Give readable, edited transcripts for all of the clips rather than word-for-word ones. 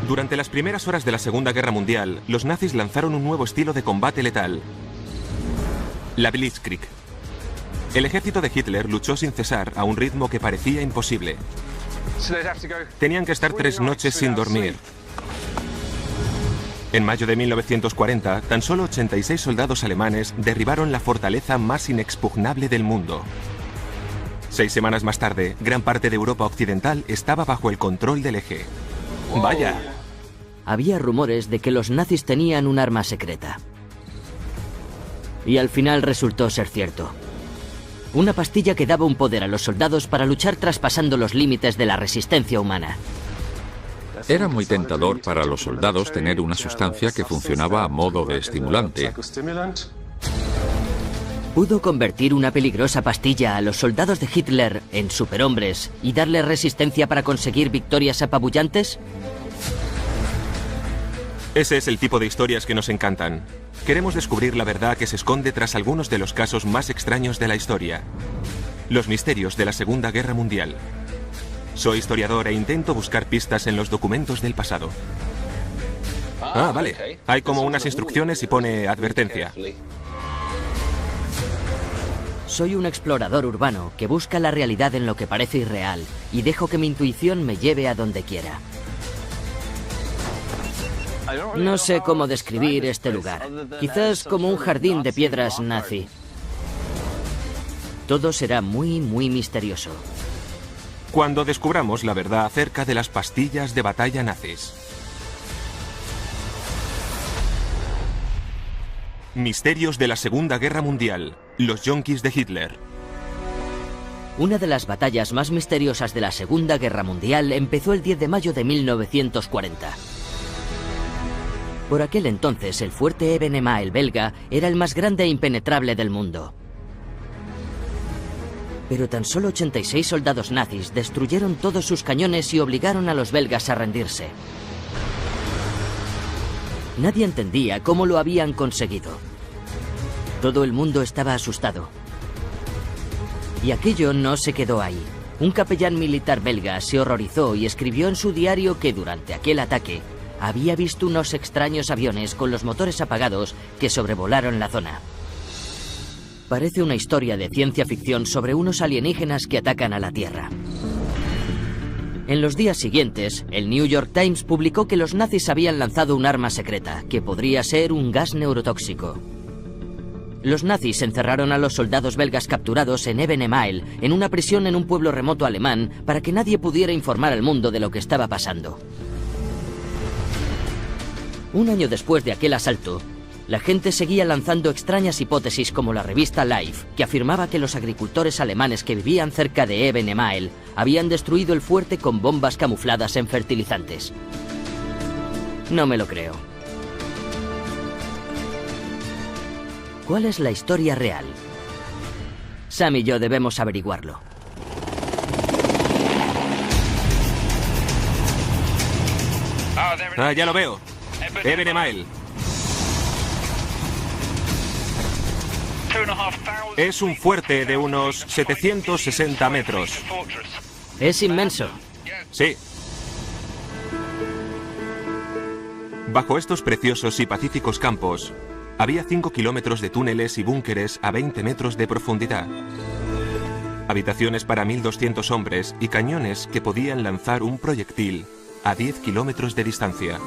Durante las primeras horas de la Segunda Guerra Mundial, los nazis lanzaron un nuevo estilo de combate letal: la Blitzkrieg. El ejército de Hitler luchó sin cesar a un ritmo que parecía imposible. Tenían que estar 3 noches sin dormir. En mayo de 1940, tan solo 86 soldados alemanes derribaron la fortaleza más inexpugnable del mundo. 6 semanas más tarde, gran parte de Europa occidental estaba bajo el control del Eje. ¡Vaya! Había rumores de que los nazis tenían un arma secreta. Y al final resultó ser cierto. Una pastilla que daba un poder a los soldados para luchar traspasando los límites de la resistencia humana. Era muy tentador para los soldados tener una sustancia que funcionaba a modo de estimulante. ¿Pudo convertir una peligrosa pastilla a los soldados de Hitler en superhombres y darles resistencia para conseguir victorias apabullantes? Ese es el tipo de historias que nos encantan. Queremos descubrir la verdad que se esconde tras algunos de los casos más extraños de la historia. Los misterios de la Segunda Guerra Mundial. Soy historiador e intento buscar pistas en los documentos del pasado. Ah, vale. Hay como unas instrucciones y pone advertencia. Soy un explorador urbano que busca la realidad en lo que parece irreal y dejo que mi intuición me lleve a donde quiera. No sé cómo describir este lugar. Quizás como un jardín de piedras nazi. Todo será muy, muy misterioso. Cuando descubramos la verdad acerca de las pastillas de batalla nazis. Misterios de la Segunda Guerra Mundial. Los yonkis de Hitler. Una de las batallas más misteriosas de la Segunda Guerra Mundial empezó el 10 de mayo de 1940. Por aquel entonces, el fuerte Ebenemael belga era el más grande e impenetrable del mundo. Pero tan solo 86 soldados nazis destruyeron todos sus cañones y obligaron a los belgas a rendirse. Nadie entendía cómo lo habían conseguido. Todo el mundo estaba asustado. Y aquello no se quedó ahí. Un capellán militar belga se horrorizó y escribió en su diario que durante aquel ataque había visto unos extraños aviones con los motores apagados que sobrevolaron la zona. Parece una historia de ciencia ficción sobre unos alienígenas que atacan a la Tierra. En los días siguientes, el New York Times publicó que los nazis habían lanzado un arma secreta, que podría ser un gas neurotóxico. Los nazis encerraron a los soldados belgas capturados en Ebenemael, en una prisión en un pueblo remoto alemán, para que nadie pudiera informar al mundo de lo que estaba pasando. Un año después de aquel asalto, la gente seguía lanzando extrañas hipótesis como la revista Life, que afirmaba que los agricultores alemanes que vivían cerca de Ebenemael habían destruido el fuerte con bombas camufladas en fertilizantes. No me lo creo. ¿Cuál es la historia real? Sam y yo debemos averiguarlo. Ah, ya lo veo. Ebenemael. Es un fuerte de unos 760 metros. Es inmenso. Sí. Bajo estos preciosos y pacíficos campos, había 5 kilómetros de túneles y búnkeres a 20 metros de profundidad. Habitaciones para 1.200 hombres y cañones que podían lanzar un proyectil a 10 kilómetros de distancia.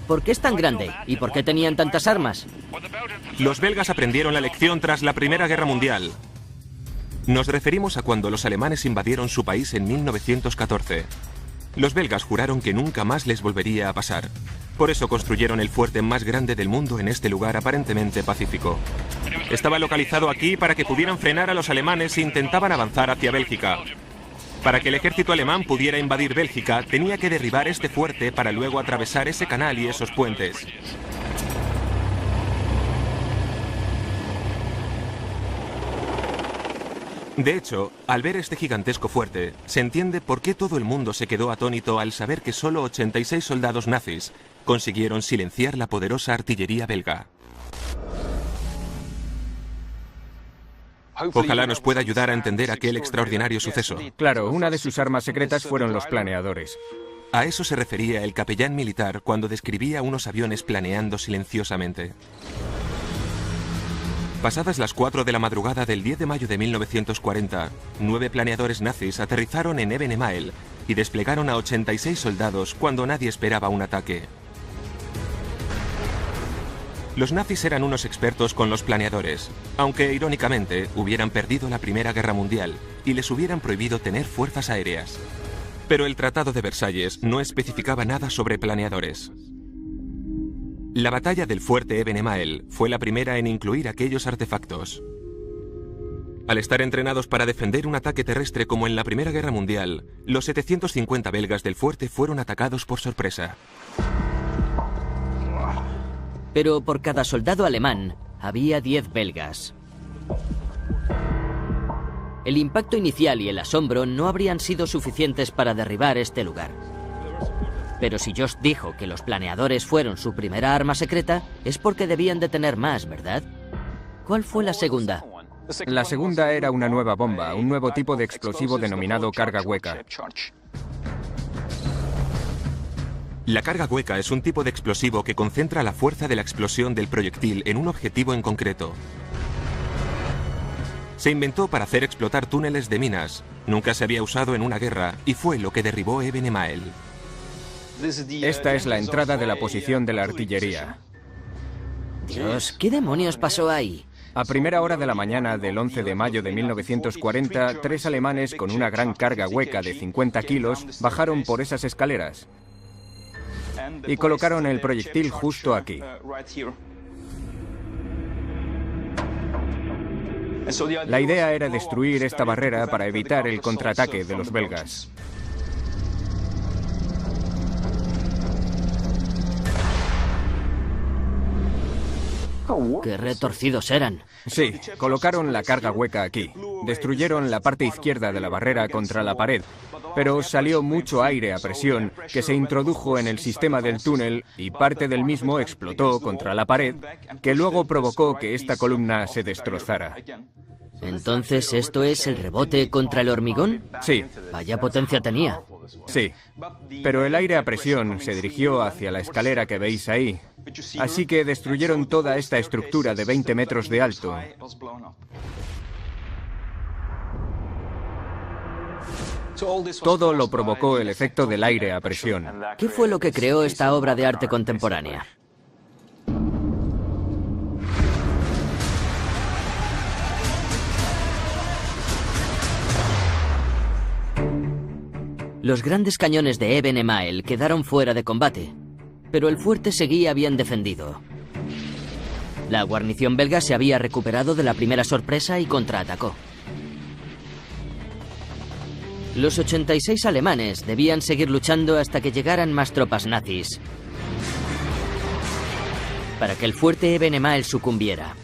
¿Por qué es tan grande? ¿Y por qué tenían tantas armas? Los belgas aprendieron la lección tras la Primera Guerra Mundial. Nos referimos a cuando los alemanes invadieron su país en 1914. Los belgas juraron que nunca más les volvería a pasar. Por eso construyeron el fuerte más grande del mundo en este lugar aparentemente pacífico. Estaba localizado aquí para que pudieran frenar a los alemanes si intentaban avanzar hacia Bélgica. Para que el ejército alemán pudiera invadir Bélgica, tenía que derribar este fuerte para luego atravesar ese canal y esos puentes. De hecho, al ver este gigantesco fuerte, se entiende por qué todo el mundo se quedó atónito al saber que solo 86 soldados nazis consiguieron silenciar la poderosa artillería belga. Ojalá nos pueda ayudar a entender aquel extraordinario suceso. Claro, una de sus armas secretas fueron los planeadores. A eso se refería el capellán militar cuando describía unos aviones planeando silenciosamente. Pasadas las 4 de la madrugada del 10 de mayo de 1940, 9 planeadores nazis aterrizaron en Eben Emael y desplegaron a 86 soldados cuando nadie esperaba un ataque. Los nazis eran unos expertos con los planeadores, aunque irónicamente hubieran perdido la Primera Guerra Mundial y les hubieran prohibido tener fuerzas aéreas. Pero el Tratado de Versalles no especificaba nada sobre planeadores. La batalla del fuerte Eben Emael fue la primera en incluir aquellos artefactos. Al estar entrenados para defender un ataque terrestre como en la Primera Guerra Mundial, los 750 belgas del fuerte fueron atacados por sorpresa. Pero por cada soldado alemán había 10 belgas. El impacto inicial y el asombro no habrían sido suficientes para derribar este lugar. Pero si Josh dijo que los planeadores fueron su primera arma secreta, es porque debían de tener más, ¿verdad? ¿Cuál fue la segunda? La segunda era una nueva bomba, un nuevo tipo de explosivo denominado carga hueca. La carga hueca es un tipo de explosivo que concentra la fuerza de la explosión del proyectil en un objetivo en concreto. Se inventó para hacer explotar túneles de minas, nunca se había usado en una guerra y fue lo que derribó Eben Emael. Esta es la entrada de la posición de la artillería. Dios, ¿qué demonios pasó ahí? A primera hora de la mañana del 11 de mayo de 1940, 3 alemanes con una gran carga hueca de 50 kilos bajaron por esas escaleras y colocaron el proyectil justo aquí. La idea era destruir esta barrera para evitar el contraataque de los belgas. ¡Qué retorcidos eran! Sí, colocaron la carga hueca aquí. Destruyeron la parte izquierda de la barrera contra la pared, pero salió mucho aire a presión que se introdujo en el sistema del túnel y parte del mismo explotó contra la pared, que luego provocó que esta columna se destrozara. ¿Entonces esto es el rebote contra el hormigón? Sí. Vaya potencia tenía. Sí, pero el aire a presión se dirigió hacia la escalera que veis ahí, así que destruyeron toda esta estructura de 20 metros de alto. Todo lo provocó el efecto del aire a presión. ¿Qué fue lo que creó esta obra de arte contemporánea? Los grandes cañones de Eben Emael quedaron fuera de combate, pero el fuerte seguía bien defendido. La guarnición belga se había recuperado de la primera sorpresa y contraatacó. Los 86 alemanes debían seguir luchando hasta que llegaran más tropas nazis, para que el fuerte Eben Emael sucumbiera.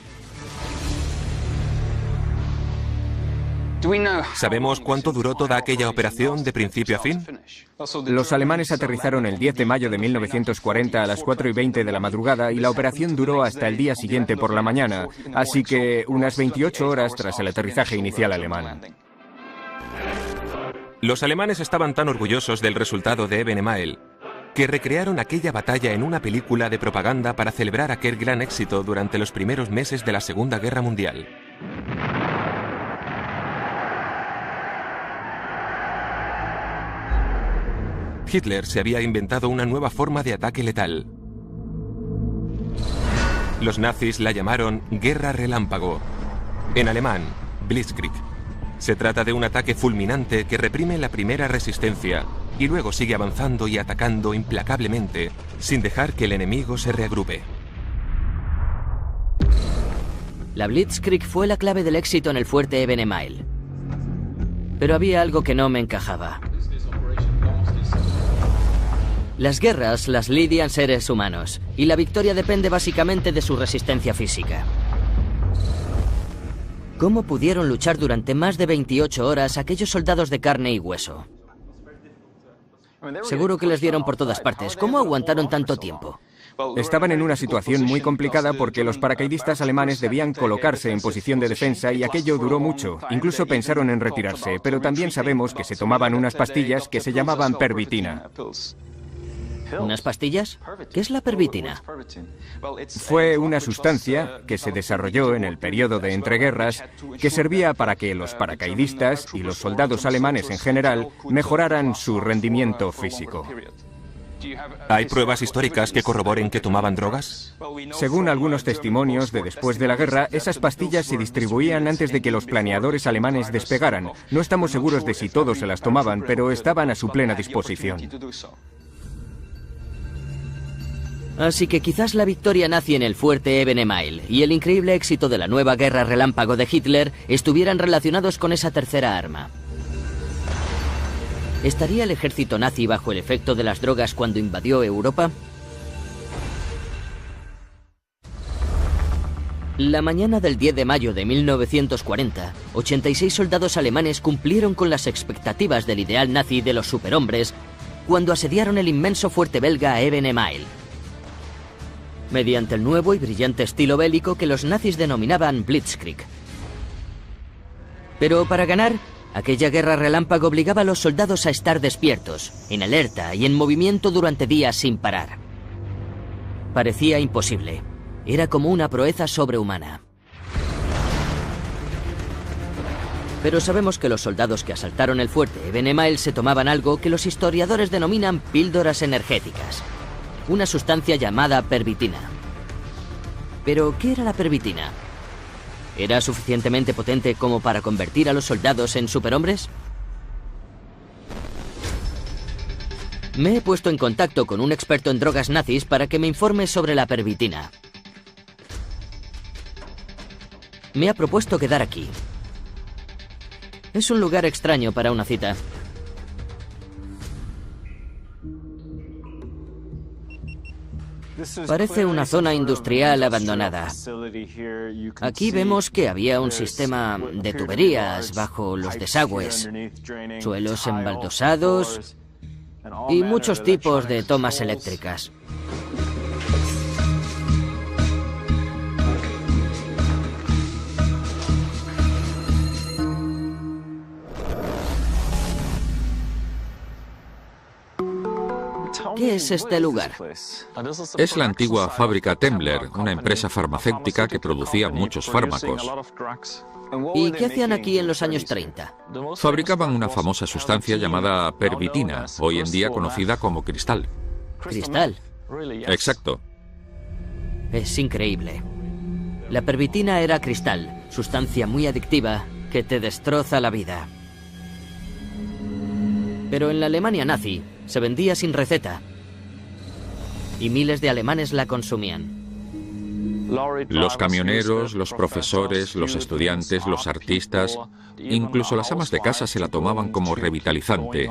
¿Sabemos cuánto duró toda aquella operación de principio a fin? Los alemanes aterrizaron el 10 de mayo de 1940 a las 4:20 de la madrugada y la operación duró hasta el día siguiente por la mañana, así que unas 28 horas tras el aterrizaje inicial alemán. Los alemanes estaban tan orgullosos del resultado de Eben Emael que recrearon aquella batalla en una película de propaganda para celebrar aquel gran éxito durante los primeros meses de la Segunda Guerra Mundial. Hitler se había inventado una nueva forma de ataque letal. Los nazis la llamaron Guerra Relámpago, en alemán, Blitzkrieg. Se trata de un ataque fulminante que reprime la primera resistencia y luego sigue avanzando y atacando implacablemente sin dejar que el enemigo se reagrupe. La Blitzkrieg fue la clave del éxito en el fuerte Eben Emael. Pero había algo que no me encajaba. Las guerras las lidian seres humanos, y la victoria depende básicamente de su resistencia física. ¿Cómo pudieron luchar durante más de 28 horas aquellos soldados de carne y hueso? Seguro que les dieron por todas partes. ¿Cómo aguantaron tanto tiempo? Estaban en una situación muy complicada porque los paracaidistas alemanes debían colocarse en posición de defensa y aquello duró mucho. Incluso pensaron en retirarse, pero también sabemos que se tomaban unas pastillas que se llamaban pervitina. ¿Unas pastillas? ¿Qué es la pervitina? Fue una sustancia que se desarrolló en el periodo de entreguerras que servía para que los paracaidistas y los soldados alemanes en general mejoraran su rendimiento físico. ¿Hay pruebas históricas que corroboren que tomaban drogas? Según algunos testimonios de después de la guerra, esas pastillas se distribuían antes de que los planeadores alemanes despegaran. No estamos seguros de si todos se las tomaban, pero estaban a su plena disposición. Así que quizás la victoria nazi en el fuerte Ebenemeil y el increíble éxito de la nueva guerra relámpago de Hitler estuvieran relacionados con esa tercera arma. ¿Estaría el ejército nazi bajo el efecto de las drogas cuando invadió Europa? La mañana del 10 de mayo de 1940, 86 soldados alemanes cumplieron con las expectativas del ideal nazi de los superhombres cuando asediaron el inmenso fuerte belga Ebenemeil. Mediante el nuevo y brillante estilo bélico que los nazis denominaban Blitzkrieg. Pero para ganar, aquella guerra relámpago obligaba a los soldados a estar despiertos, en alerta y en movimiento durante días sin parar. Parecía imposible. Era como una proeza sobrehumana. Pero sabemos que los soldados que asaltaron el fuerte Ebenemeil se tomaban algo que los historiadores denominan píldoras energéticas. Una sustancia llamada pervitina. ¿Pero qué era la pervitina? ¿Era suficientemente potente como para convertir a los soldados en superhombres? Me he puesto en contacto con un experto en drogas nazis para que me informe sobre la pervitina. Me ha propuesto quedar aquí. Es un lugar extraño para una cita. Parece una zona industrial abandonada. Aquí vemos que había un sistema de tuberías bajo los desagües, suelos embaldosados y muchos tipos de tomas eléctricas. ¿Qué es este lugar? Es la antigua fábrica Temmler, una empresa farmacéutica que producía muchos fármacos. ¿Y qué hacían aquí en los años 30? Fabricaban una famosa sustancia llamada pervitina, hoy en día conocida como cristal. ¿Cristal? Exacto. Es increíble. La pervitina era cristal, sustancia muy adictiva que te destroza la vida. Pero en la Alemania nazi se vendía sin receta y miles de alemanes la consumían. Los camioneros, los profesores, los estudiantes, los artistas, incluso las amas de casa se la tomaban como revitalizante.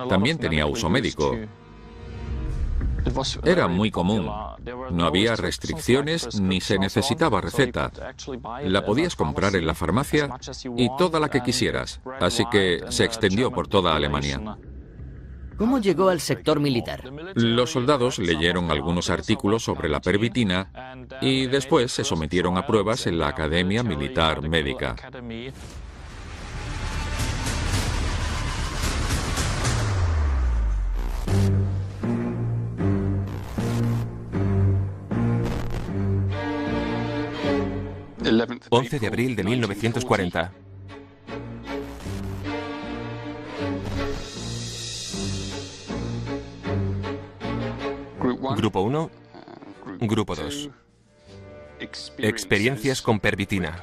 También tenía uso médico. Era muy común. No había restricciones ni se necesitaba receta. La podías comprar en la farmacia y toda la que quisieras, así que se extendió por toda Alemania. ¿Cómo llegó al sector militar? Los soldados leyeron algunos artículos sobre la pervitina y después se sometieron a pruebas en la Academia Militar Médica. El 11 de abril de 1940. Grupo 1, Grupo 2. Experiencias con pervitina.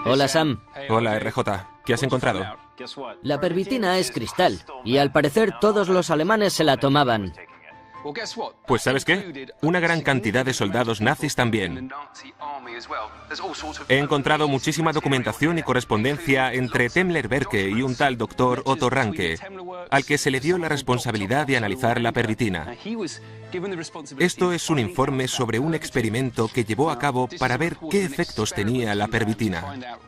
Hola, Sam. Hola, RJ. ¿Qué has encontrado? La pervitina es cristal y al parecer todos los alemanes se la tomaban. Pues ¿sabes qué? Una gran cantidad de soldados nazis también. He encontrado muchísima documentación y correspondencia entre Temmler Berke y un tal doctor Otto Ranke, al que se le dio la responsabilidad de analizar la pervitina. Esto es un informe sobre un experimento que llevó a cabo para ver qué efectos tenía la pervitina.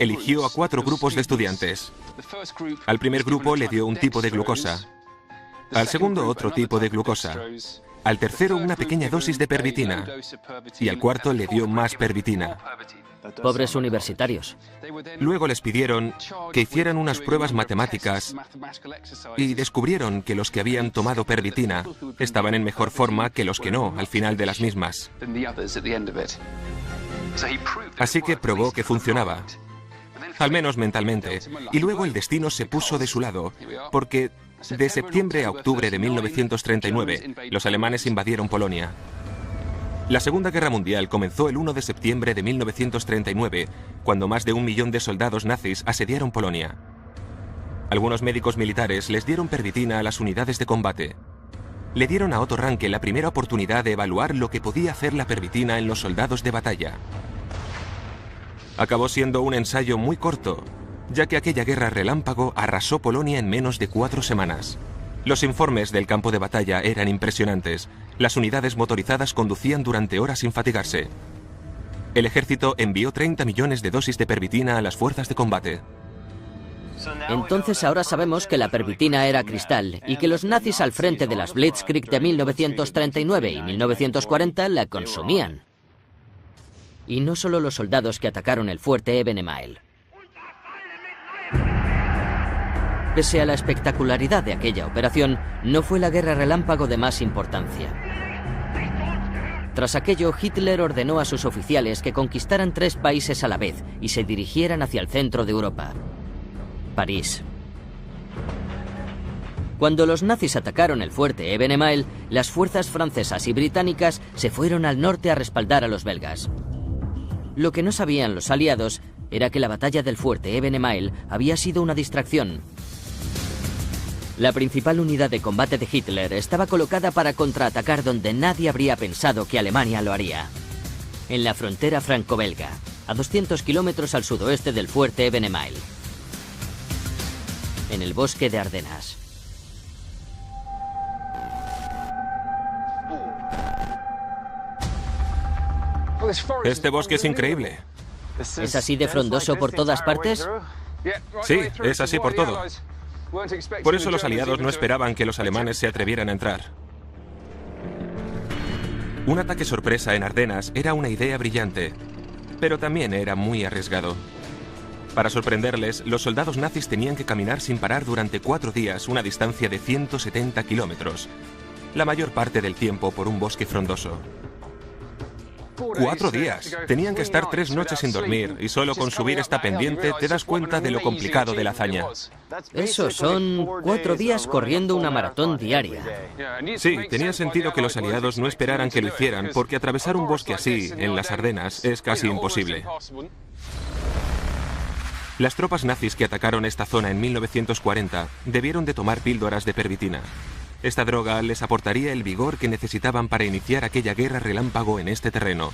Eligió a 4 grupos de estudiantes. Al primer grupo le dio un tipo de glucosa. Al segundo otro tipo de glucosa. Al tercero una pequeña dosis de pervitina. Y al cuarto le dio más pervitina. Pobres universitarios. Luego les pidieron que hicieran unas pruebas matemáticas y descubrieron que los que habían tomado pervitina estaban en mejor forma que los que no al final de las mismas. Así que probó que funcionaba, al menos mentalmente, y luego el destino se puso de su lado, porque de septiembre a octubre de 1939 los alemanes invadieron Polonia. La Segunda Guerra Mundial comenzó el 1 de septiembre de 1939, cuando más de 1 millón de soldados nazis asediaron Polonia. Algunos médicos militares les dieron pervitina a las unidades de combate. Le dieron a Otto Ranke la primera oportunidad de evaluar lo que podía hacer la pervitina en los soldados de batalla. Acabó siendo un ensayo muy corto, ya que aquella guerra relámpago arrasó Polonia en menos de 4 semanas. Los informes del campo de batalla eran impresionantes. Las unidades motorizadas conducían durante horas sin fatigarse. El ejército envió 30 millones de dosis de pervitina a las fuerzas de combate. Entonces ahora sabemos que la pervitina era cristal y que los nazis al frente de las Blitzkrieg de 1939 y 1940 la consumían. Y no solo los soldados que atacaron el fuerte Ebenemael. Pese a la espectacularidad de aquella operación, no fue la guerra relámpago de más importancia. Tras aquello, Hitler ordenó a sus oficiales que conquistaran 3 países a la vez y se dirigieran hacia el centro de Europa. París. Cuando los nazis atacaron el fuerte Ebenemael, las fuerzas francesas y británicas se fueron al norte a respaldar a los belgas. Lo que no sabían los aliados era que la batalla del fuerte Ebenemael había sido una distracción. La principal unidad de combate de Hitler estaba colocada para contraatacar donde nadie habría pensado que Alemania lo haría. En la frontera franco-belga, a 200 kilómetros al sudoeste del fuerte Ebenemael. En el bosque de Ardenas. Este bosque es increíble. ¿Es así de frondoso por todas partes? Sí, es así por todo. Por eso los aliados no esperaban que los alemanes se atrevieran a entrar. Un ataque sorpresa en Ardenas era una idea brillante, pero también era muy arriesgado. Para sorprenderles, los soldados nazis tenían que caminar sin parar durante 4 días una distancia de 170 kilómetros, la mayor parte del tiempo por un bosque frondoso. 4 días. Tenían que estar 3 noches sin dormir y solo con subir esta pendiente te das cuenta de lo complicado de la hazaña. Eso son 4 días corriendo una maratón diaria. Sí, tenía sentido que los aliados no esperaran que lo hicieran, porque atravesar un bosque así, en las Ardenas, es casi imposible. Las tropas nazis que atacaron esta zona en 1940 debieron de tomar píldoras de pervitina. Esta droga les aportaría el vigor que necesitaban para iniciar aquella guerra relámpago en este terreno.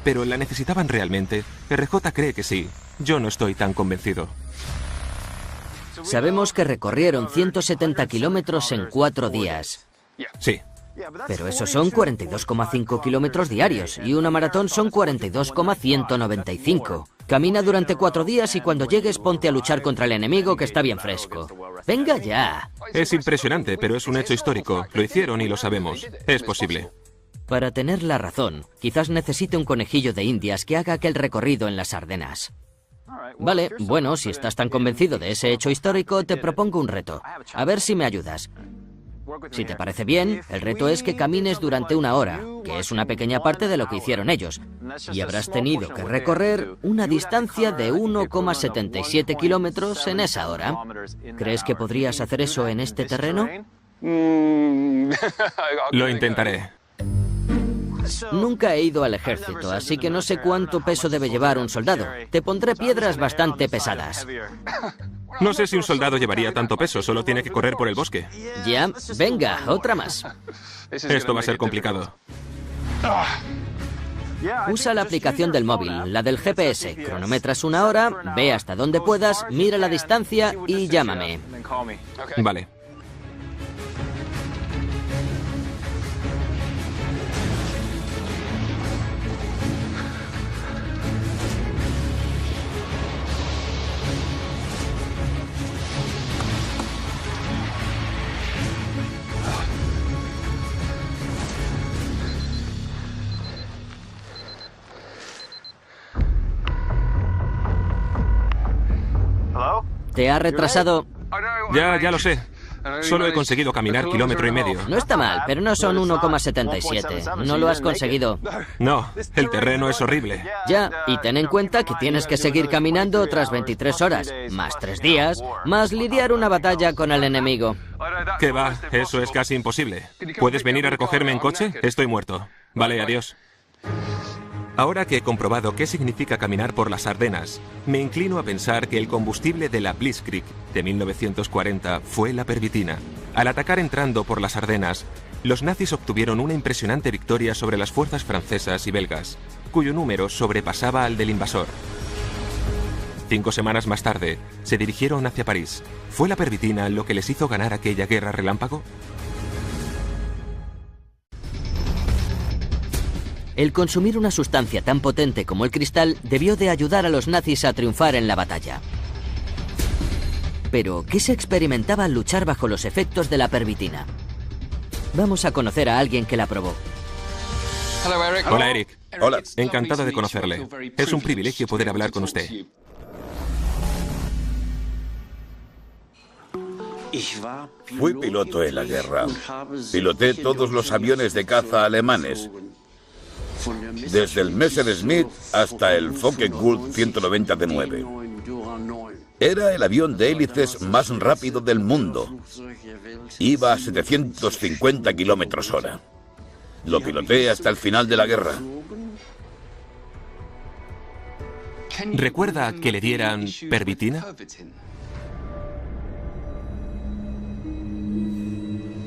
¿Pero la necesitaban realmente? RJ cree que sí. Yo no estoy tan convencido. Sabemos que recorrieron 170 kilómetros en 4 días. Sí. Pero esos son 42,5 kilómetros diarios y una maratón son 42,195. Camina durante 4 días y cuando llegues ponte a luchar contra el enemigo que está bien fresco. ¡Venga ya! Es impresionante, pero es un hecho histórico. Lo hicieron y lo sabemos. Es posible. Para tener la razón, quizás necesite un conejillo de Indias que haga aquel recorrido en las Ardenas. Vale, bueno, si estás tan convencido de ese hecho histórico, te propongo un reto. A ver si me ayudas. Si te parece bien, el reto es que camines durante 1 hora, que es una pequeña parte de lo que hicieron ellos, y habrás tenido que recorrer una distancia de 1,77 kilómetros en esa hora. ¿Crees que podrías hacer eso en este terreno? Lo intentaré. Nunca he ido al ejército, así que no sé cuánto peso debe llevar un soldado. Te pondré piedras bastante pesadas. No sé si un soldado llevaría tanto peso, solo tiene que correr por el bosque. Ya, venga, otra más. Esto va a ser complicado. Usa la aplicación del móvil, la del GPS. Cronometras 1 hora, ve hasta donde puedas, mira la distancia y llámame. Vale. ¿Te ha retrasado? Ya lo sé. Solo he conseguido caminar 1,5 kilómetros. No está mal, pero no son 1,77. No lo has conseguido. No, el terreno es horrible. Ya, y ten en cuenta que tienes que seguir caminando otras 23 horas, más 3 días, más lidiar una batalla con el enemigo. ¿Qué va? Eso es casi imposible. ¿Puedes venir a recogerme en coche? Estoy muerto. Vale, adiós. Ahora que he comprobado qué significa caminar por las Ardenas, me inclino a pensar que el combustible de la Blitzkrieg de 1940 fue la pervitina. Al atacar entrando por las Ardenas, los nazis obtuvieron una impresionante victoria sobre las fuerzas francesas y belgas, cuyo número sobrepasaba al del invasor. 5 semanas más tarde, se dirigieron hacia París. ¿Fue la pervitina lo que les hizo ganar aquella guerra relámpago? El consumir una sustancia tan potente como el cristal debió de ayudar a los nazis a triunfar en la batalla. Pero, ¿qué se experimentaba al luchar bajo los efectos de la pervitina? Vamos a conocer a alguien que la probó. Hola, Eric. Hola. Encantado de conocerle. Es un privilegio poder hablar con usted. Fui piloto en la guerra. Piloté todos los aviones de caza alemanes, desde el Messerschmitt hasta el Focke-Wulf 190 de 9. Era el avión de hélices más rápido del mundo. Iba a 750 kilómetros hora. Lo piloté hasta el final de la guerra. ¿Recuerda que le dieran pervitina?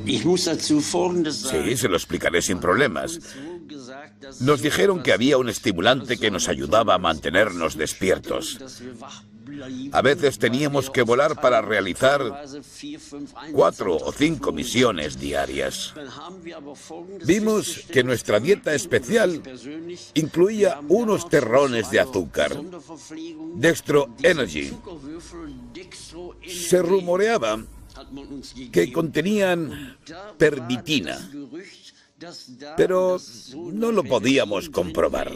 Sí, se lo explicaré sin problemas. Nos dijeron que había un estimulante que nos ayudaba a mantenernos despiertos. A veces teníamos que volar para realizar 4 o 5 misiones diarias. Vimos que nuestra dieta especial incluía unos terrones de azúcar, Dextro Energy. Se rumoreaba que contenían pervitina, pero no lo podíamos comprobar.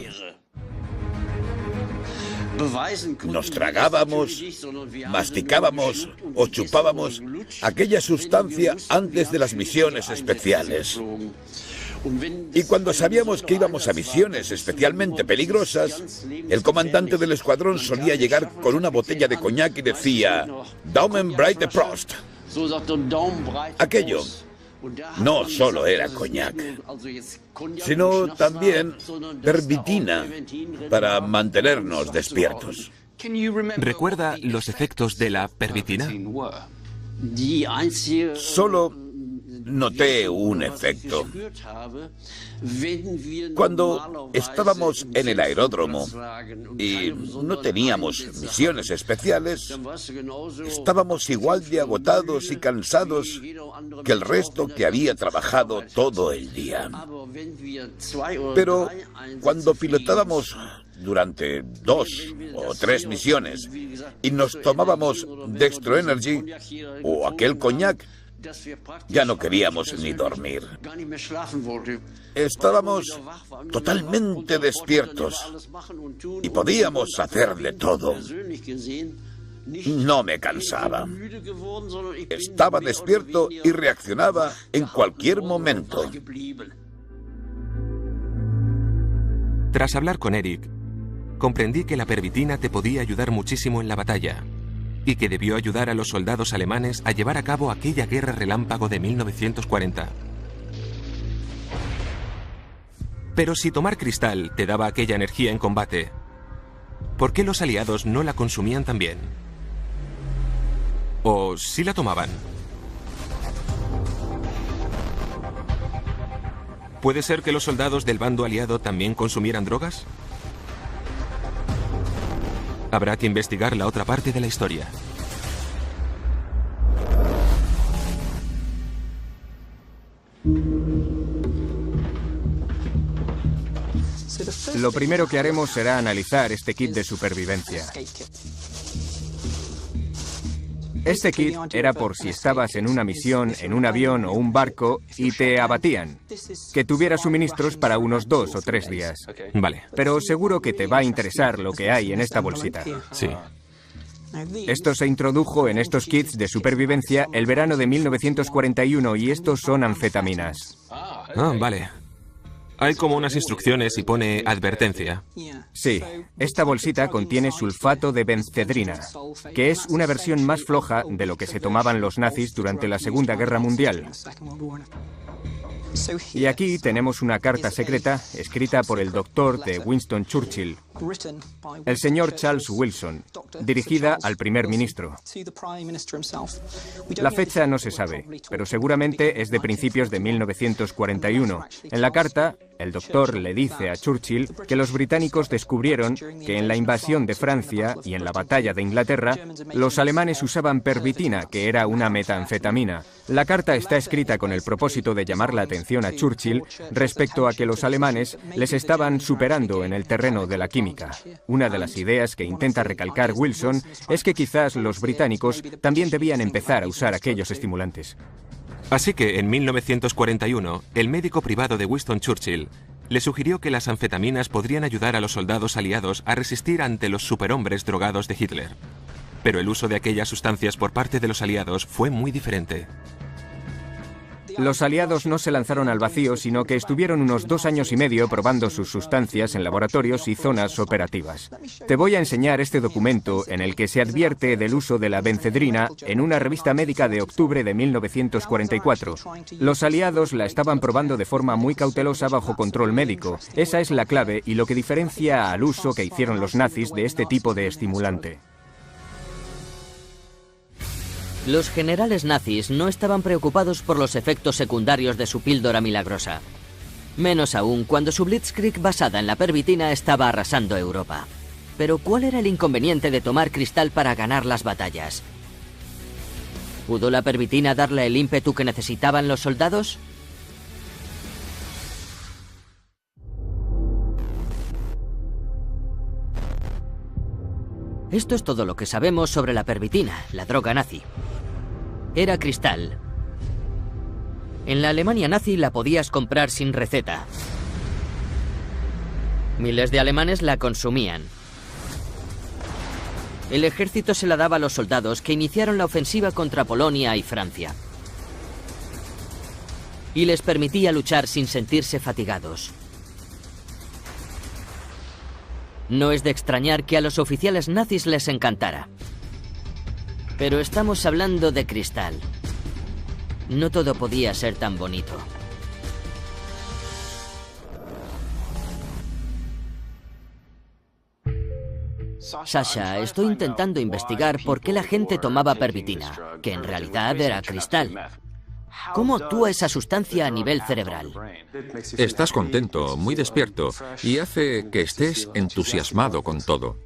Nos tragábamos, masticábamos o chupábamos aquella sustancia antes de las misiones especiales. Y cuando sabíamos que íbamos a misiones especialmente peligrosas, el comandante del escuadrón solía llegar con una botella de coñac y decía Daumen breite Prost. Aquello no solo era coñac, sino también pervitina para mantenernos despiertos. ¿Recuerda los efectos de la pervitina? Solo noté un efecto. Cuando estábamos en el aeródromo y no teníamos misiones especiales, estábamos igual de agotados y cansados que el resto que había trabajado todo el día. Pero cuando pilotábamos durante 2 o 3 misiones y nos tomábamos Dextro Energy o aquel coñac, ya no queríamos ni dormir. Estábamos totalmente despiertos y podíamos hacerle todo. No me cansaba. Estaba despierto y reaccionaba en cualquier momento. Tras hablar con Eric, comprendí que la pervitina te podía ayudar muchísimo en la batalla y que debió ayudar a los soldados alemanes a llevar a cabo aquella guerra relámpago de 1940. Pero si tomar cristal te daba aquella energía en combate, ¿por qué los aliados no la consumían también? ¿O sí la tomaban? ¿Puede ser que los soldados del bando aliado también consumieran drogas? Habrá que investigar la otra parte de la historia. Lo primero que haremos será analizar este kit de supervivencia. Este kit era por si estabas en una misión, en un avión o un barco y te abatían. Que tuviera suministros para unos 2 o 3 días. Vale. Pero seguro que te va a interesar lo que hay en esta bolsita. Sí. Esto se introdujo en estos kits de supervivencia el verano de 1941 y estos son anfetaminas. Ah, vale. Hay como unas instrucciones y pone advertencia. Sí, esta bolsita contiene sulfato de benzedrina, que es una versión más floja de lo que se tomaban los nazis durante la Segunda Guerra Mundial. Y aquí tenemos una carta secreta escrita por el doctor de Winston Churchill, el señor Charles Wilson, dirigida al primer ministro. La fecha no se sabe, pero seguramente es de principios de 1941. En la carta, el doctor le dice a Churchill que los británicos descubrieron que en la invasión de Francia y en la batalla de Inglaterra, los alemanes usaban pervitina, que era una metanfetamina. La carta está escrita con el propósito de llamar la atención a Churchill respecto a que los alemanes les estaban superando en el terreno de la química. Una de las ideas que intenta recalcar Wilson es que quizás los británicos también debían empezar a usar aquellos estimulantes. Así que en 1941, el médico privado de Winston Churchill le sugirió que las anfetaminas podrían ayudar a los soldados aliados a resistir ante los superhombres drogados de Hitler. Pero el uso de aquellas sustancias por parte de los aliados fue muy diferente. Los aliados no se lanzaron al vacío, sino que estuvieron unos 2 años y medio probando sus sustancias en laboratorios y zonas operativas. Te voy a enseñar este documento en el que se advierte del uso de la benzedrina en una revista médica de octubre de 1944. Los aliados la estaban probando de forma muy cautelosa bajo control médico. Esa es la clave y lo que diferencia al uso que hicieron los nazis de este tipo de estimulante. Los generales nazis no estaban preocupados por los efectos secundarios de su píldora milagrosa. Menos aún cuando su Blitzkrieg basada en la pervitina estaba arrasando Europa. Pero ¿cuál era el inconveniente de tomar cristal para ganar las batallas? ¿Pudo la pervitina darle el ímpetu que necesitaban los soldados? Esto es todo lo que sabemos sobre la pervitina, la droga nazi. Era cristal. En la Alemania nazi la podías comprar sin receta. Miles de alemanes la consumían. El ejército se la daba a los soldados que iniciaron la ofensiva contra Polonia y Francia. Y les permitía luchar sin sentirse fatigados. No es de extrañar que a los oficiales nazis les encantara. Pero estamos hablando de cristal. No todo podía ser tan bonito. Sasha, estoy intentando investigar por qué la gente tomaba pervitina, que en realidad era cristal. ¿Cómo actúa esa sustancia a nivel cerebral? Estás contento, muy despierto, y hace que estés entusiasmado con todo.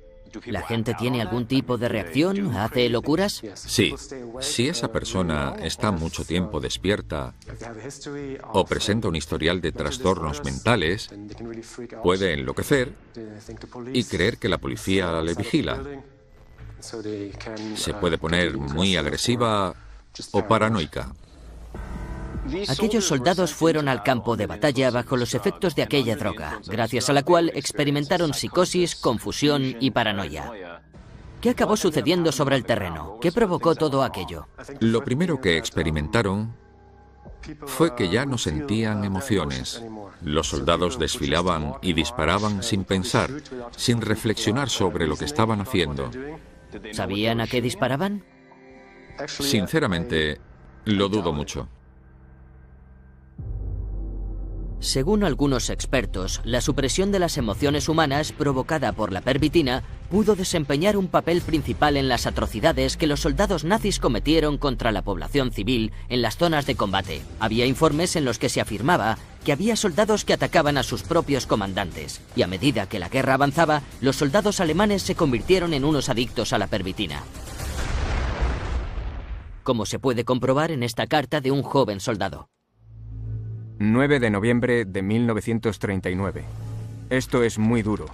¿La gente tiene algún tipo de reacción? ¿Hace locuras? Sí. Si esa persona está mucho tiempo despierta o presenta un historial de trastornos mentales, puede enloquecer y creer que la policía le vigila. Se puede poner muy agresiva o paranoica. Aquellos soldados fueron al campo de batalla bajo los efectos de aquella droga, gracias a la cual experimentaron psicosis, confusión y paranoia. ¿Qué acabó sucediendo sobre el terreno? ¿Qué provocó todo aquello? Lo primero que experimentaron fue que ya no sentían emociones. Los soldados desfilaban y disparaban sin pensar, sin reflexionar sobre lo que estaban haciendo. ¿Sabían a qué disparaban? Sinceramente, lo dudo mucho. Según algunos expertos, la supresión de las emociones humanas provocada por la pervitina pudo desempeñar un papel principal en las atrocidades que los soldados nazis cometieron contra la población civil en las zonas de combate. Había informes en los que se afirmaba que había soldados que atacaban a sus propios comandantes, y a medida que la guerra avanzaba, los soldados alemanes se convirtieron en unos adictos a la pervitina. Como se puede comprobar en esta carta de un joven soldado. 9 de noviembre de 1939. Esto es muy duro.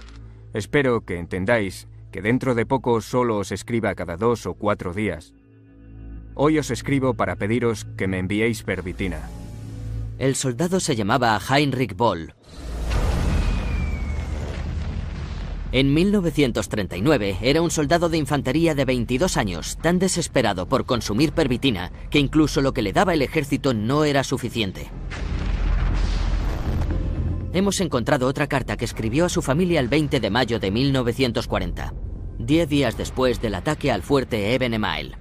Espero que entendáis que dentro de poco solo os escriba cada 2 o 4 días. Hoy os escribo para pediros que me enviéis pervitina. El soldado se llamaba Heinrich Boll. En 1939 era un soldado de infantería de 22 años, tan desesperado por consumir pervitina que incluso lo que le daba el ejército no era suficiente. Hemos encontrado otra carta que escribió a su familia el 20 de mayo de 1940, 10 días después del ataque al fuerte Eben Emael.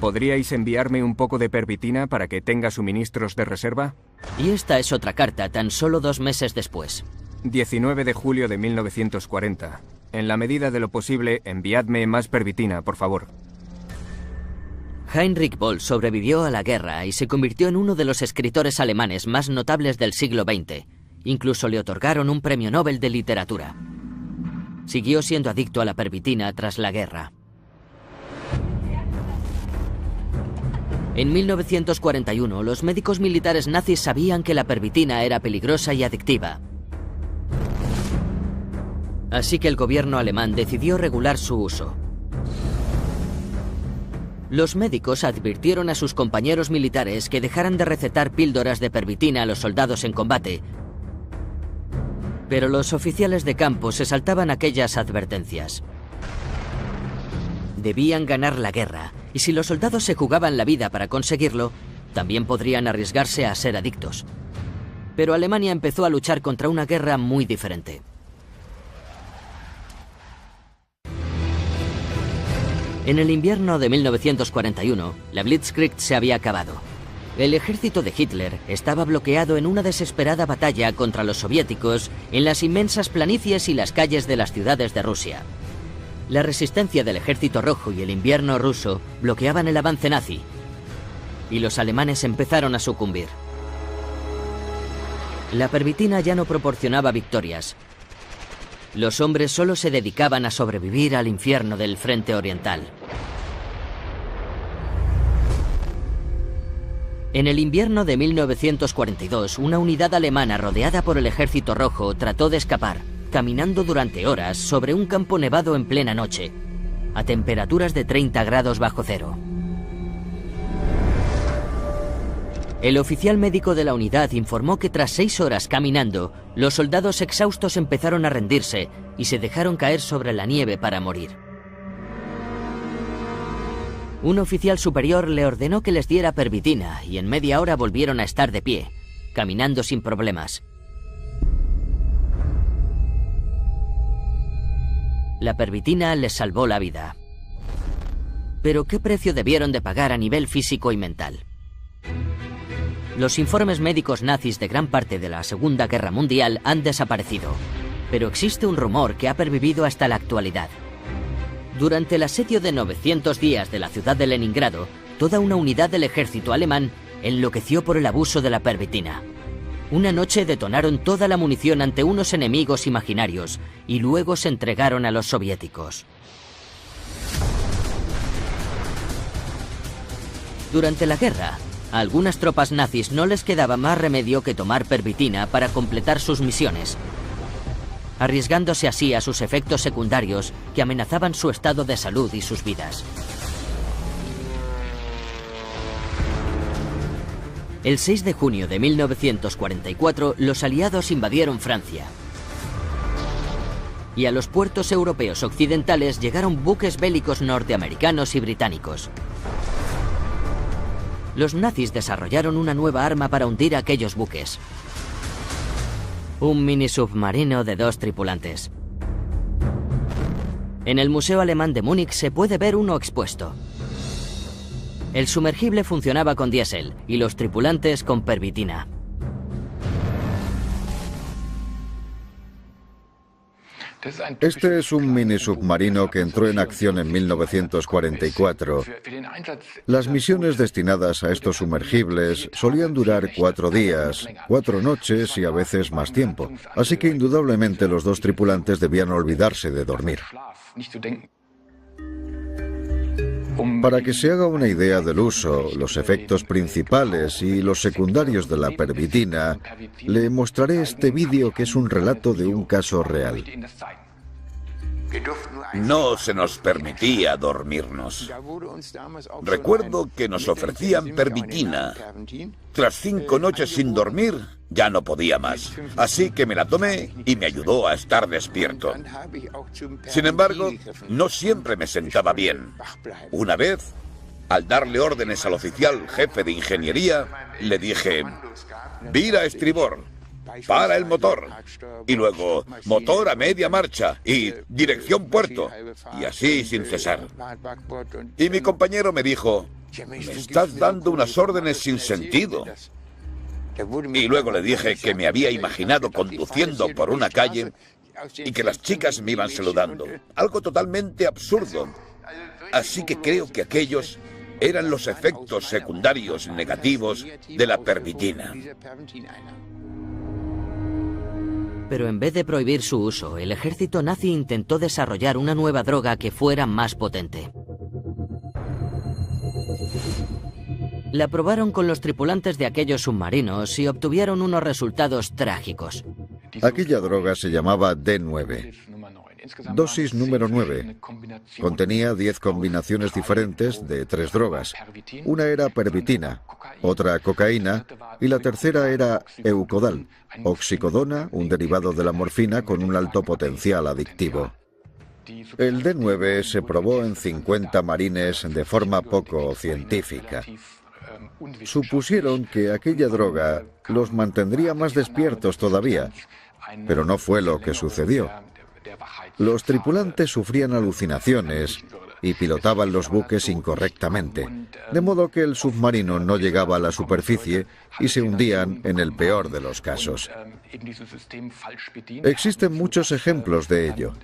¿Podríais enviarme un poco de pervitina para que tenga suministros de reserva? Y esta es otra carta, tan solo 2 meses después. 19 de julio de 1940. En la medida de lo posible, enviadme más pervitina, por favor. Heinrich Böll sobrevivió a la guerra y se convirtió en uno de los escritores alemanes más notables del siglo XX. Incluso le otorgaron un premio Nobel de literatura. Siguió siendo adicto a la pervitina tras la guerra. En 1941, los médicos militares nazis sabían que la pervitina era peligrosa y adictiva. Así que el gobierno alemán decidió regular su uso. Los médicos advirtieron a sus compañeros militares que dejaran de recetar píldoras de pervitina a los soldados en combate. Pero los oficiales de campo se saltaban aquellas advertencias. Debían ganar la guerra, y si los soldados se jugaban la vida para conseguirlo, también podrían arriesgarse a ser adictos. Pero Alemania empezó a luchar contra una guerra muy diferente. En el invierno de 1941, la Blitzkrieg se había acabado. El ejército de Hitler estaba bloqueado en una desesperada batalla contra los soviéticos en las inmensas planicies y las calles de las ciudades de Rusia. La resistencia del Ejército Rojo y el invierno ruso bloqueaban el avance nazi, y los alemanes empezaron a sucumbir. La pervitina ya no proporcionaba victorias. Los hombres solo se dedicaban a sobrevivir al infierno del Frente Oriental. En el invierno de 1942, una unidad alemana rodeada por el Ejército Rojo trató de escapar, caminando durante horas sobre un campo nevado en plena noche, a temperaturas de 30 grados bajo cero. El oficial médico de la unidad informó que tras 6 horas caminando, los soldados exhaustos empezaron a rendirse y se dejaron caer sobre la nieve para morir. Un oficial superior le ordenó que les diera pervitina y en media hora volvieron a estar de pie, caminando sin problemas. La pervitina les salvó la vida. Pero ¿qué precio debieron de pagar a nivel físico y mental? Los informes médicos nazis de gran parte de la Segunda Guerra Mundial han desaparecido, pero existe un rumor que ha pervivido hasta la actualidad. Durante el asedio de 900 días de la ciudad de Leningrado, toda una unidad del ejército alemán enloqueció por el abuso de la pervitina. Una noche detonaron toda la munición ante unos enemigos imaginarios y luego se entregaron a los soviéticos. Durante la guerra, a algunas tropas nazis no les quedaba más remedio que tomar pervitina para completar sus misiones, arriesgándose así a sus efectos secundarios que amenazaban su estado de salud y sus vidas. El 6 de junio de 1944, los aliados invadieron Francia. Y a los puertos europeos occidentales llegaron buques bélicos norteamericanos y británicos. Los nazis desarrollaron una nueva arma para hundir aquellos buques. Un mini submarino de 2 tripulantes. En el Museo Alemán de Múnich se puede ver uno expuesto. El sumergible funcionaba con diésel y los tripulantes con pervitina. Este es un mini submarino que entró en acción en 1944. Las misiones destinadas a estos sumergibles solían durar 4 días, 4 noches y a veces más tiempo. Así que indudablemente los 2 tripulantes debían olvidarse de dormir. Para que se haga una idea del uso, los efectos principales y los secundarios de la pervitina, le mostraré este vídeo que es un relato de un caso real. No se nos permitía dormirnos. Recuerdo que nos ofrecían pervitina. Tras 5 noches sin dormir, ya no podía más. Así que me la tomé y me ayudó a estar despierto. Sin embargo, no siempre me sentaba bien. Una vez, al darle órdenes al oficial jefe de ingeniería, le dije: vira a estribor, para el motor, y luego motor a media marcha y dirección puerto, y así sin cesar. Y mi compañero me dijo: me estás dando unas órdenes sin sentido. Y luego le dije que me había imaginado conduciendo por una calle y que las chicas me iban saludando. Algo totalmente absurdo. Así que creo que aquellos eran los efectos secundarios negativos de la pervitina. Pero en vez de prohibir su uso, el ejército nazi intentó desarrollar una nueva droga que fuera más potente. La probaron con los tripulantes de aquellos submarinos y obtuvieron unos resultados trágicos. Aquella droga se llamaba D9. Dosis número 9. Contenía 10 combinaciones diferentes de 3 drogas. Una era pervitina, otra cocaína y la tercera era eucodal, oxicodona, un derivado de la morfina con un alto potencial adictivo. El D9 se probó en 50 marines de forma poco científica. Supusieron que aquella droga los mantendría más despiertos todavía, pero no fue lo que sucedió. Los tripulantes sufrían alucinaciones y pilotaban los buques incorrectamente, de modo que el submarino no llegaba a la superficie y se hundían en el peor de los casos. Existen muchos ejemplos de ello,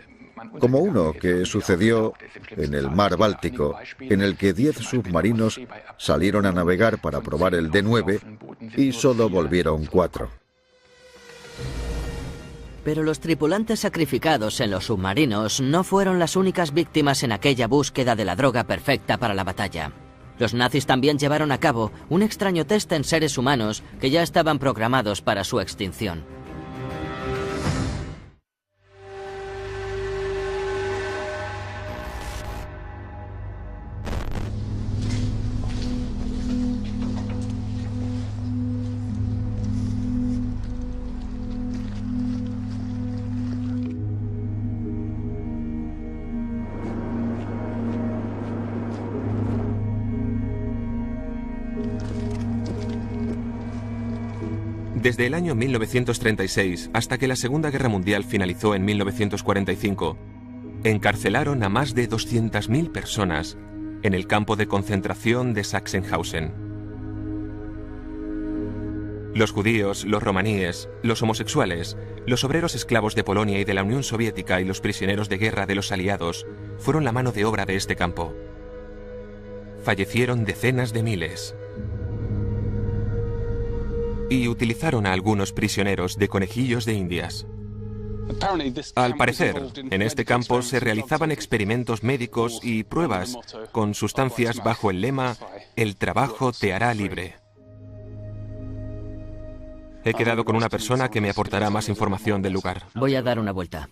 como uno que sucedió en el mar Báltico, en el que 10 submarinos salieron a navegar para probar el D9 y solo volvieron 4. Pero los tripulantes sacrificados en los submarinos no fueron las únicas víctimas en aquella búsqueda de la droga perfecta para la batalla. Los nazis también llevaron a cabo un extraño test en seres humanos que ya estaban programados para su extinción. Desde el año 1936 hasta que la Segunda Guerra Mundial finalizó en 1945, encarcelaron a más de 200.000 personas en el campo de concentración de Sachsenhausen. Los judíos, los romaníes, los homosexuales, los obreros esclavos de Polonia y de la Unión Soviética y los prisioneros de guerra de los aliados fueron la mano de obra de este campo. Fallecieron decenas de miles. Y utilizaron a algunos prisioneros de conejillos de Indias. Al parecer, en este campo se realizaban experimentos médicos y pruebas con sustancias bajo el lema «El trabajo te hará libre». He quedado con una persona que me aportará más información del lugar. Voy a dar una vuelta.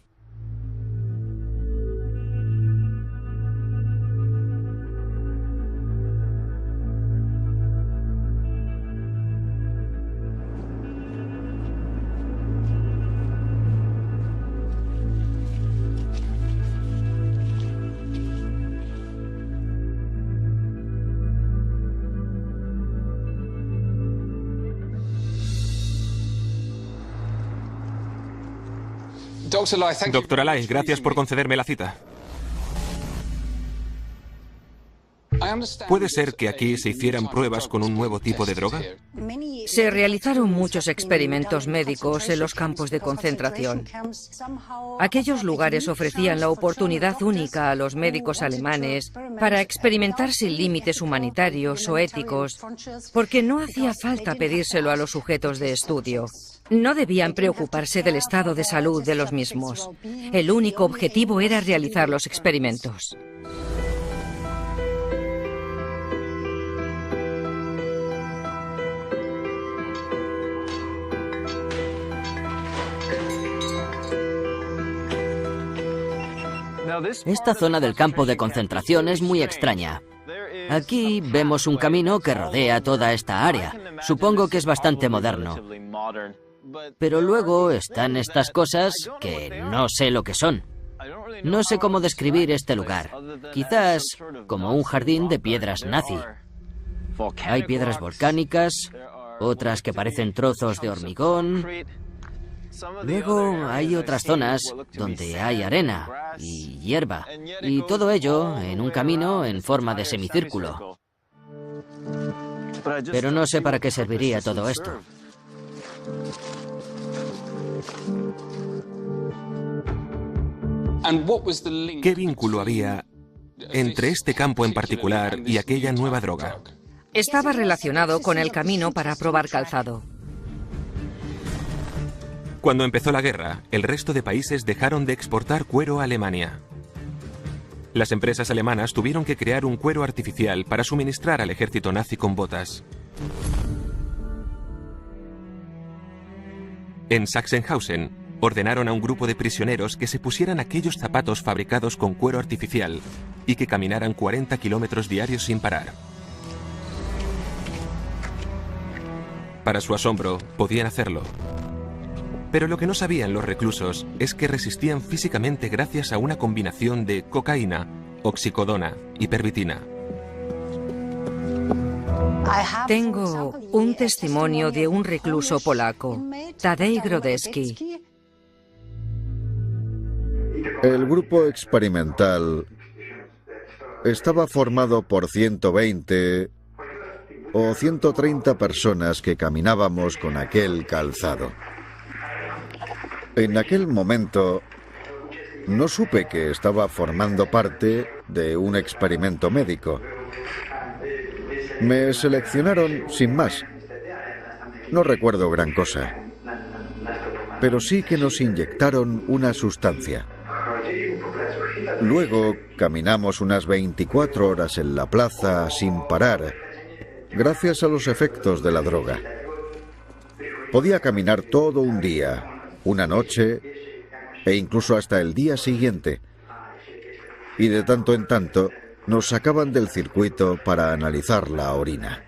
Doctora Lai, gracias por concederme la cita. ¿Puede ser que aquí se hicieran pruebas con un nuevo tipo de droga? Se realizaron muchos experimentos médicos en los campos de concentración. Aquellos lugares ofrecían la oportunidad única a los médicos alemanes para experimentar sin límites humanitarios o éticos, porque no hacía falta pedírselo a los sujetos de estudio. No debían preocuparse del estado de salud de los mismos. El único objetivo era realizar los experimentos. Esta zona del campo de concentración es muy extraña. Aquí vemos un camino que rodea toda esta área. Supongo que es bastante moderno. Pero luego están estas cosas que no sé lo que son. No sé cómo describir este lugar. Quizás como un jardín de piedras nazi. Hay piedras volcánicas, otras que parecen trozos de hormigón. Luego hay otras zonas donde hay arena y hierba. Y todo ello en un camino en forma de semicírculo. Pero no sé para qué serviría todo esto. ¿Qué vínculo había entre este campo en particular y aquella nueva droga? Estaba relacionado con el camino para probar calzado. Cuando empezó la guerra, el resto de países dejaron de exportar cuero a Alemania. Las empresas alemanas tuvieron que crear un cuero artificial para suministrar al ejército nazi con botas. En Sachsenhausen, ordenaron a un grupo de prisioneros que se pusieran aquellos zapatos fabricados con cuero artificial y que caminaran 40 kilómetros diarios sin parar. Para su asombro, podían hacerlo. Pero lo que no sabían los reclusos es que resistían físicamente gracias a una combinación de cocaína, oxicodona y pervitina. Tengo un testimonio de un recluso polaco, Tadej Grodzki. El grupo experimental estaba formado por 120 o 130 personas que caminábamos con aquel calzado. En aquel momento no supe que estaba formando parte de un experimento médico. Me seleccionaron sin más. No recuerdo gran cosa, pero sí que nos inyectaron una sustancia. Luego caminamos unas 24 horas en la plaza sin parar, gracias a los efectos de la droga. Podía caminar todo un día, una noche e incluso hasta el día siguiente. Y de tanto en tanto nos sacaban del circuito para analizar la orina.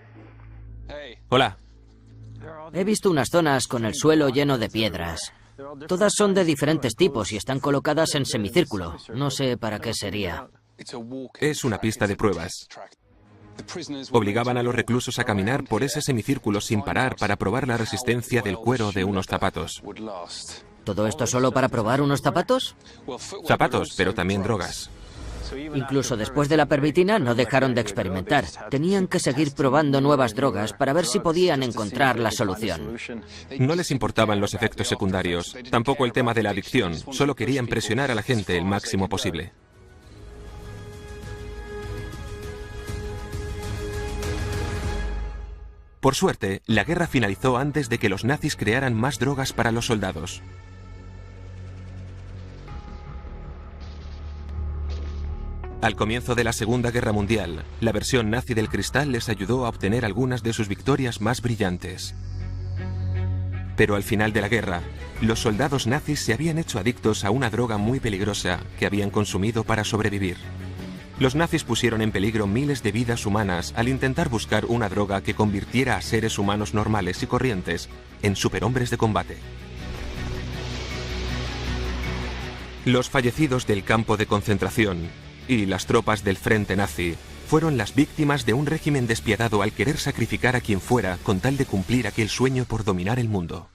Hola. He visto unas zonas con el suelo lleno de piedras. Todas son de diferentes tipos y están colocadas en semicírculo. No sé para qué sería. Es una pista de pruebas. Obligaban a los reclusos a caminar por ese semicírculo sin parar para probar la resistencia del cuero de unos zapatos. ¿Todo esto solo para probar unos zapatos? Zapatos, pero también drogas. Incluso después de la pervitina no dejaron de experimentar. Tenían que seguir probando nuevas drogas para ver si podían encontrar la solución. No les importaban los efectos secundarios, tampoco el tema de la adicción, solo querían presionar a la gente el máximo posible. Por suerte, la guerra finalizó antes de que los nazis crearan más drogas para los soldados. Al comienzo de la Segunda Guerra Mundial, la versión nazi del cristal les ayudó a obtener algunas de sus victorias más brillantes. Pero al final de la guerra, los soldados nazis se habían hecho adictos a una droga muy peligrosa que habían consumido para sobrevivir. Los nazis pusieron en peligro miles de vidas humanas al intentar buscar una droga que convirtiera a seres humanos normales y corrientes en superhombres de combate. Los fallecidos del campo de concentración y las tropas del frente nazi fueron las víctimas de un régimen despiadado al querer sacrificar a quien fuera con tal de cumplir aquel sueño por dominar el mundo.